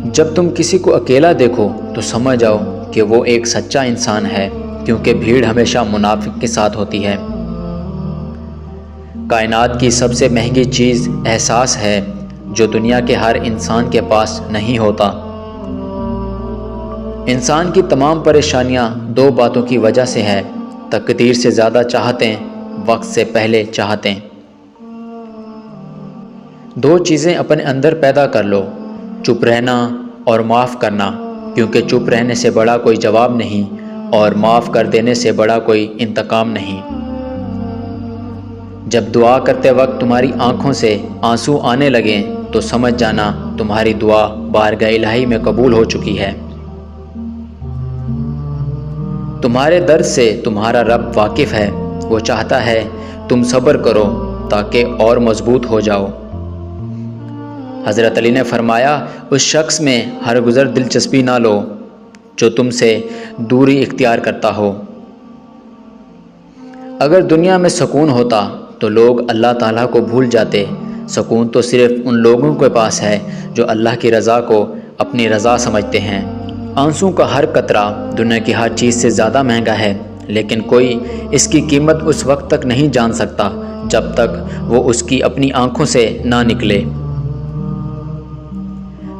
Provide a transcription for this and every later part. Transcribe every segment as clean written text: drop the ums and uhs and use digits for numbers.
جب تم کسی کو اکیلا دیکھو تو سمجھ جاؤ کہ وہ ایک سچا انسان ہے، کیونکہ بھیڑ ہمیشہ منافق کے ساتھ ہوتی ہے۔ کائنات کی سب سے مہنگی چیز احساس ہے، جو دنیا کے ہر انسان کے پاس نہیں ہوتا۔ انسان کی تمام پریشانیاں دو باتوں کی وجہ سے ہے: تقدیر سے زیادہ چاہتے ہیں، وقت سے پہلے چاہتے ہیں۔ دو چیزیں اپنے اندر پیدا کر لو: چپ رہنا اور معاف کرنا، کیونکہ چپ رہنے سے بڑا کوئی جواب نہیں اور معاف کر دینے سے بڑا کوئی انتقام نہیں۔ جب دعا کرتے وقت تمہاری آنکھوں سے آنسو آنے لگیں تو سمجھ جانا تمہاری دعا بارگاہ الہی میں قبول ہو چکی ہے۔ تمہارے درد سے تمہارا رب واقف ہے، وہ چاہتا ہے تم صبر کرو تاکہ اور مضبوط ہو جاؤ۔ حضرت علی نے فرمایا، اس شخص میں ہرگزر دلچسپی نہ لو جو تم سے دوری اختیار کرتا ہو۔ اگر دنیا میں سکون ہوتا تو لوگ اللہ تعالیٰ کو بھول جاتے۔ سکون تو صرف ان لوگوں کے پاس ہے جو اللہ کی رضا کو اپنی رضا سمجھتے ہیں۔ آنسوں کا ہر قطرہ دنیا کی ہر چیز سے زیادہ مہنگا ہے، لیکن کوئی اس کی قیمت اس وقت تک نہیں جان سکتا جب تک وہ اس کی اپنی آنکھوں سے نہ نکلے۔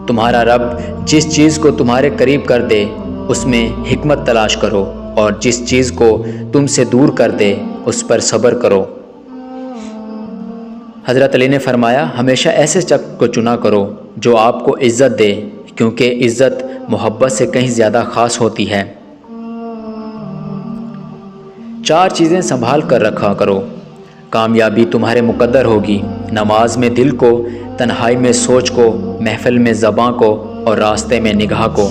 تمہارا رب جس چیز کو تمہارے قریب کر دے اس میں حکمت تلاش کرو، اور جس چیز کو تم سے دور کر دے اس پر صبر کرو۔ حضرت علی نے فرمایا، ہمیشہ ایسے شخص کو چنا کرو جو آپ کو عزت دے، کیونکہ عزت محبت سے کہیں زیادہ خاص ہوتی ہے۔ چار چیزیں سنبھال کر رکھا کرو، کامیابی تمہارے مقدر ہوگی: نماز میں دل کو، تنہائی میں سوچ کو، محفل میں زباں کو اور راستے میں نگاہ کو۔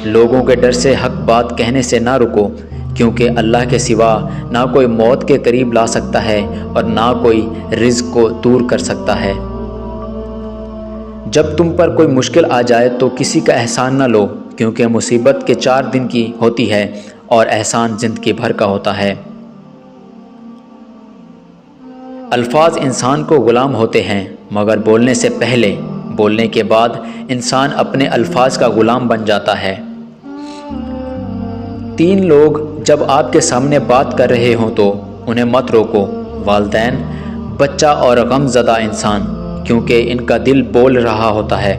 لوگوں کے ڈر سے حق بات کہنے سے نہ رکو، کیونکہ اللہ کے سوا نہ کوئی موت کے قریب لا سکتا ہے اور نہ کوئی رزق کو دور کر سکتا ہے۔ جب تم پر کوئی مشکل آ جائے تو کسی کا احسان نہ لو، کیونکہ مصیبت کے 4 دن کی ہوتی ہے اور احسان زندگی بھر کا ہوتا ہے۔ الفاظ انسان کو غلام ہوتے ہیں، مگر بولنے سے پہلے، بولنے کے بعد انسان اپنے الفاظ کا غلام بن جاتا ہے۔ 3 لوگ جب آپ کے سامنے بات کر رہے ہوں تو انہیں مت روکو: والدین، بچہ اور غم زدہ انسان، کیونکہ ان کا دل بول رہا ہوتا ہے۔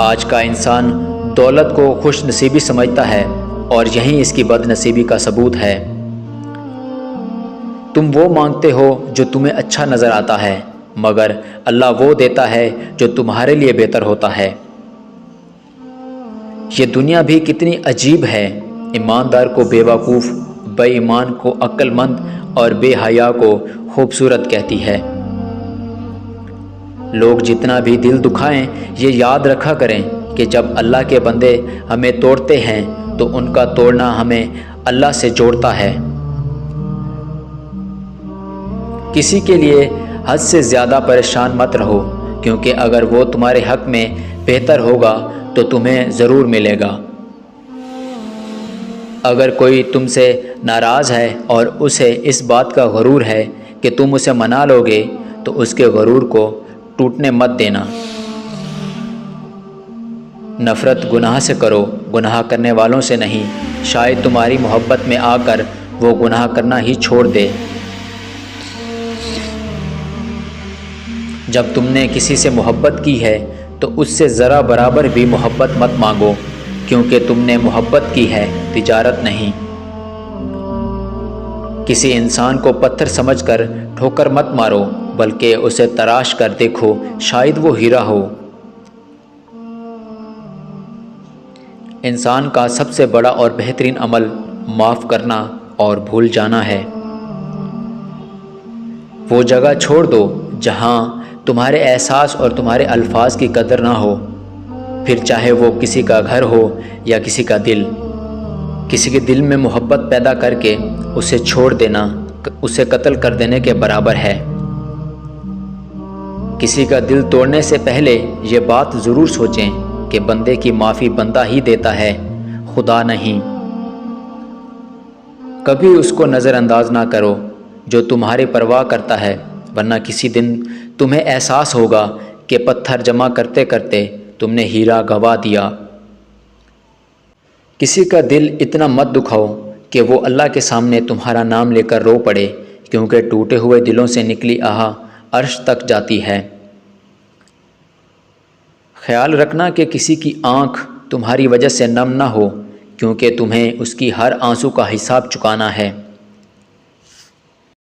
آج کا انسان دولت کو خوش نصیبی سمجھتا ہے اور یہی اس کی بد نصیبی کا ثبوت ہے۔ تم وہ مانگتے ہو جو تمہیں اچھا نظر آتا ہے، مگر اللہ وہ دیتا ہے جو تمہارے لیے بہتر ہوتا ہے۔ یہ دنیا بھی کتنی عجیب ہے، ایماندار کو بے وقوف، بے ایمان کو عقل مند اور بے حیا کو خوبصورت کہتی ہے۔ لوگ جتنا بھی دل دکھائیں، یہ یاد رکھا کریں کہ جب اللہ کے بندے ہمیں توڑتے ہیں تو ان کا توڑنا ہمیں اللہ سے جوڑتا ہے۔ کسی کے لیے حد سے زیادہ پریشان مت رہو، کیونکہ اگر وہ تمہارے حق میں بہتر ہوگا تو تمہیں ضرور ملے گا۔ اگر کوئی تم سے ناراض ہے اور اسے اس بات کا غرور ہے کہ تم اسے منا لو گے تو اس کے غرور کو ٹوٹنے مت دینا۔ نفرت گناہ سے کرو، گناہ کرنے والوں سے نہیں، شاید تمہاری محبت میں آ کر وہ گناہ کرنا ہی چھوڑ دے۔ جب تم نے کسی سے محبت کی ہے تو اس سے ذرا برابر بھی محبت مت مانگو، کیونکہ تم نے محبت کی ہے، تجارت نہیں۔ کسی انسان کو پتھر سمجھ کر ٹھوکر مت مارو، بلکہ اسے تراش کر دیکھو، شاید وہ ہیرا ہو۔ انسان کا سب سے بڑا اور بہترین عمل معاف کرنا اور بھول جانا ہے۔ وہ جگہ چھوڑ دو جہاں تمہارے احساس اور تمہارے الفاظ کی قدر نہ ہو، پھر چاہے وہ کسی کا گھر ہو یا کسی کا دل۔ کسی کے دل میں محبت پیدا کر کے اسے چھوڑ دینا اسے قتل کر دینے کے برابر ہے۔ کسی کا دل توڑنے سے پہلے یہ بات ضرور سوچیں کہ بندے کی معافی بندہ ہی دیتا ہے، خدا نہیں۔ کبھی اس کو نظر انداز نہ کرو جو تمہاری پرواہ کرتا ہے، ورنہ کسی دن تمہیں احساس ہوگا کہ پتھر جمع کرتے کرتے تم نے ہیرا گنوا دیا۔ کسی کا دل اتنا مت دکھاؤ کہ وہ اللہ کے سامنے تمہارا نام لے کر رو پڑے، کیونکہ ٹوٹے ہوئے دلوں سے نکلی آہ عرش تک جاتی ہے۔ خیال رکھنا کہ کسی کی آنکھ تمہاری وجہ سے نم نہ ہو، کیونکہ تمہیں اس کی ہر آنسو کا حساب چکانا ہے۔